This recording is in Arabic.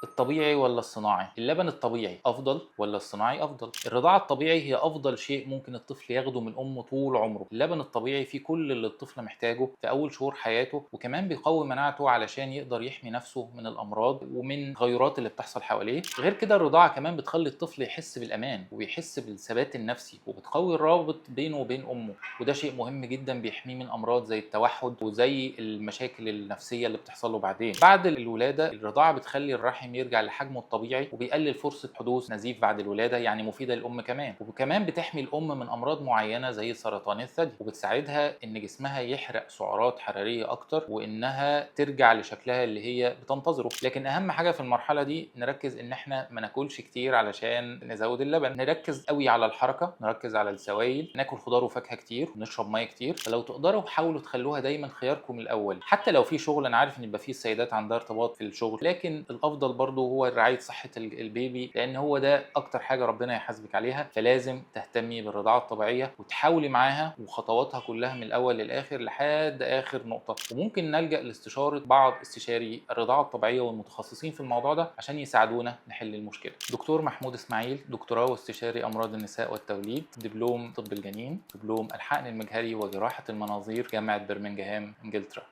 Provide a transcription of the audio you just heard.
الطبيعي ولا الصناعي؟ اللبن الطبيعي افضل ولا الصناعي افضل؟ الرضاعه الطبيعي هي افضل شيء ممكن الطفل ياخده من امه طول عمره. اللبن الطبيعي فيه كل اللي الطفل محتاجه في اول شهور حياته، وكمان بيقوي مناعته علشان يقدر يحمي نفسه من الامراض ومن التغيرات اللي بتحصل حواليه. غير كده الرضاعه كمان بتخلي الطفل يحس بالامان وبيحس بالثبات النفسي، وبتقوي الرابط بينه وبين امه، وده شيء مهم جدا بيحميه من امراض زي التوحد وزي المشاكل النفسيه اللي بتحصل له بعدين. بعد الولاده الرضاعه بتخلي الرحم يرجع لحجمه الطبيعي، وبيقلل فرصه حدوث نزيف بعد الولاده، يعني مفيده للام كمان. وكمان بتحمي الام من امراض معينه زي سرطان الثدي، وبتساعدها ان جسمها يحرق سعرات حراريه اكتر وانها ترجع لشكلها اللي هي بتنتظره. لكن اهم حاجه في المرحله دي نركز ان احنا ما ناكلش كتير علشان نزود اللبن، نركز قوي على الحركه، نركز على السوائل، ناكل خضار وفاكهه كتير ونشرب ميه كتير. فلو تقدروا حاولوا تخلوها دايما خياركم الاول، حتى لو في شغل. انا عارف ان يبقى في السيدات عندها ارتباط في الشغل، لكن الافضل برضو هو رعايه صحه البيبي، لان هو ده اكتر حاجه ربنا يحاسبك عليها. فلازم تهتمي بالرضاعه الطبيعيه وتحاولي معاها وخطواتها كلها من الاول للاخر لحد اخر نقطه. وممكن نلجا لاستشاره بعض استشاري الرضاعه الطبيعيه والمتخصصين في الموضوع ده عشان يساعدونا نحل المشكله. دكتور محمود اسماعيل، دكتوراه واستشاري امراض النساء والتوليد، دبلوم طب الجنين، دبلوم الحقن المجهري وجراحه المناظير، جامعه برمنجهام انجلترا.